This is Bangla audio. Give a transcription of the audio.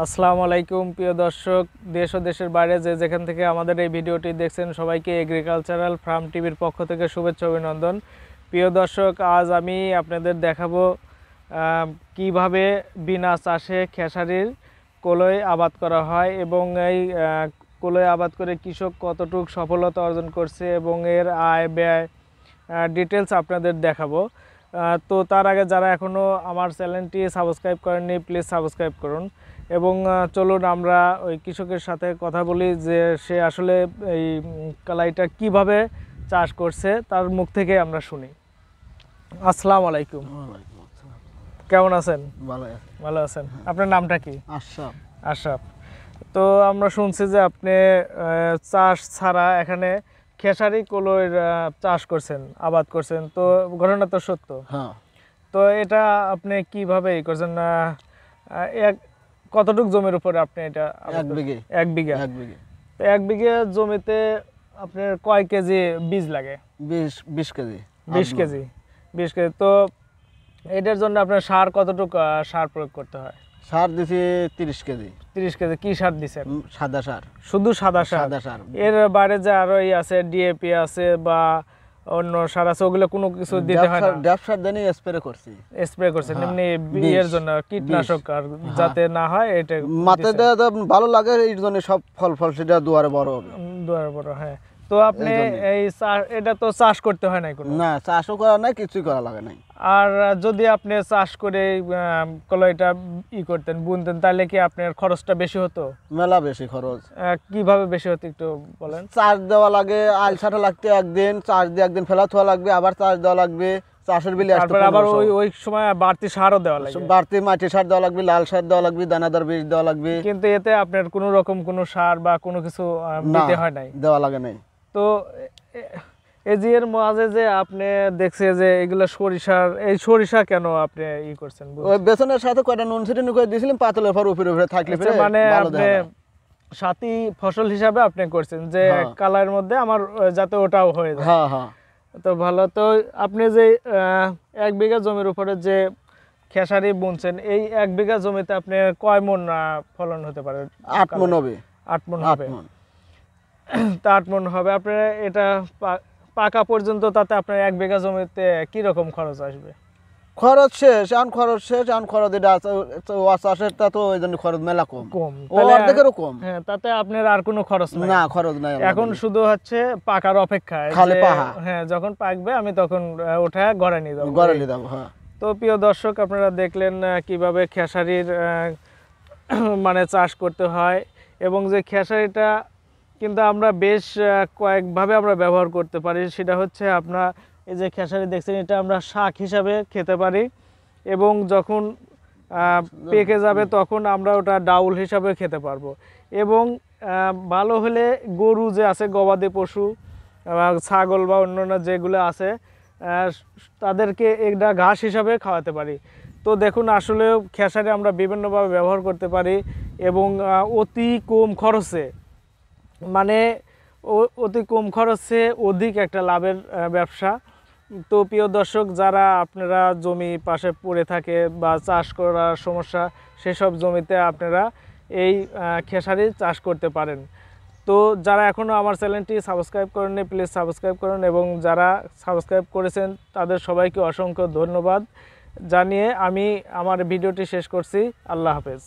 আসসালামু আলাইকুম প্রিয় দর্শক, দেশ ও দেশের বাইরে যে যেখান থেকে আমাদের এই ভিডিওটি দেখছেন সবাইকে এগ্রিকালচারাল ফার্ম টিভির পক্ষ থেকে শুভেচ্ছা অভিনন্দন। প্রিয় দর্শক, আজ আমি আপনাদের দেখাবো কিভাবে বিনা চাষে খেসারির কলই আবাদ করা হয় এবং এই কলই আবাদ করে কৃষক কতটুকু সফলতা অর্জন করছে এবং এর আয় ব্যয় ডিটেলস আপনাদের দেখাবো। তো তার আগে যারা এখনও আমার চ্যানেলটি সাবস্ক্রাইব করেননি প্লিজ সাবস্ক্রাইব করুন এবং চলুন আমরা ওই কৃষকের সাথে কথা বলি যে সে আসলে এই কলাইটা কিভাবে চাষ করছে তার মুখ থেকে আমরা শুনি। আসসালামু আলাইকুম। কেমন আছেন? ভালো আছেন। আপনার নামটা কি? আশরাফ। আশরাফ। তো আমরা শুনছি যে আপনি চাষ ছাড়া এখানে খেসারি কলইর চাষ করছেন, আবাদ করছেন, তো ঘটনা তো সত্য? হ্যাঁ। তো এটা আপনি কিভাবে করছেন? কতটুক জমির উপরে আপনি এটা? 1 বিঘে। 1 বিঘা। 1 বিঘে। তো 1 বিঘে জমিতে আপনার কয় কেজি বীজ লাগে? 20 কেজি। 20 কেজি। 20 কেজি। তো এটার জন্য আপনার সার কতটুকু সার প্রয়োগ করতে হয়? সার দিছি 30 কেজি। 30 কেজি। কি সার দিছেন? সাদা সার। শুধু সাদা সার? সাদা সার। এর বাইরে যে আরো আছে ডিএপি আছে বা অন্য সার আছে, ওগুলো কোনো কিছু দিতে হয় না? ড্যাপ সার দেনি স্প্রে করছি। স্প্রে করছেন এমনি বিয়ের জন্য কীটনাশক আর যাতে না হয় এটা মাথায় দেওয়া ভালো লাগে, এই জন্য সব ফল সেটা দুয়ারে বড় হবে। দুয়ারে বড়, হ্যাঁ। তো আপনি এই এটা তো চাষ করতে হয় নাই কোনো? না, চাষও করা নাই, কিছুই করা লাগে নাই। আর যদি আপনি চাষ করে কলাইটা করতেন, বুনতেন, তাহলে কি আপনার খরচটা বেশি হতো? মেলা বেশি খরচ। কিভাবে বেশি হতো একটু বলেন। চার্জ দেওয়া লাগে, আল ছাটা লাগতে একদিন, চার্জ দিয়ে একদিন ফেলা থোয়া লাগবে, আবার চার্জ দেওয়া লাগবে, চাষের বিলে তারপর আবার ওই সময় বাড়তি সারও দেওয়া লাগবে। বাড়তি মাটি সার দেওয়া লাগবে, লাল সার দেওয়া লাগবে, দানাদার বীজ দেওয়া লাগবে। কিন্তু এতে আপনার কোনো রকম কোনো সার বা কোনো কিছু দিতে হয় নাই? দেওয়া লাগে নাই। তো এই যে এর মাঝে যে আপনি দেখছে যে এগুলো সরিষা কেন আপনি করছেন? ওই বেসনের সাথে কয়টা নুন ছিটিয়ে করে দিয়েছিলাম, পাতলের পর উপরে থাকলে মানে আপনি সাথী ফসল হিসাবে আপনি করছেন যে কালার মধ্যে আমার যাতে ওটাও হয়ে যায়। হ্যাঁ হ্যাঁ। তো ভালো। তো আপনি যে 1 বিঘা জমির উপরে যে খেসারি বুনছেন, এই 1 বিঘা জমিতে আপনি কয় মণ ফলন হতে পারে? 8 মণ হবে। 8 মণ হবে। তা 8 মণ হবে। আপনার এটা পাকা পর্যন্ত তাতে আপনার 1 বিঘা জমিতে কি রকম খরচ আসবে? খরচ শেষ, এখন খরচ শেষ, এখন খরচ এটা চাষের তা তো ওই জন্য খরচ মেলা কম। অর্ধেকেরও কম। হ্যাঁ, তাতে আপনার আর কোনো খরচ নাই? না, খরচ নাই। এখন শুধু হচ্ছে পাকার অপেক্ষায়। হ্যাঁ, যখন পাকবে আমি তখন উঠায় ঘরে নিয়ে যাবো। হ্যাঁ। তো প্রিয় দর্শক, আপনারা দেখলেন কিভাবে খেসারির মানে চাষ করতে হয় এবং যে খেসারিটা কিন্তু আমরা বেশ কয়েকভাবে আমরা ব্যবহার করতে পারি। সেটা হচ্ছে আপনার এই যে খেসারি দেখছেন, এটা আমরা শাক হিসাবে খেতে পারি এবং যখন পেকে যাবে তখন আমরা ওটা ডাউল হিসাবে খেতে পারবো এবং ভালো হলে গরু যে আছে, গবাদি পশু, ছাগল বা অন্যান্য যেগুলো আছে তাদেরকে এটা ঘাস হিসাবে খাওয়াতে পারি। তো দেখুন, আসলে খেসারি আমরা বিভিন্নভাবে ব্যবহার করতে পারি এবং অতি কম খরচে, মানে অতি কম খরচে অধিক একটা লাভের ব্যবসা। তো প্রিয় দর্শক, যারা আপনারা জমি পাশে পড়ে থাকে বা চাষ করার সমস্যা, সেসব জমিতে আপনারা এই খেসারি চাষ করতে পারেন। তো যারা এখনও আমার চ্যানেলটি সাবস্ক্রাইব করেননি প্লিজ সাবস্ক্রাইব করুন এবং যারা সাবস্ক্রাইব করেছেন তাদের সবাইকে অসংখ্য ধন্যবাদ জানিয়ে আমি আমার ভিডিওটি শেষ করছি। আল্লাহ হাফেজ।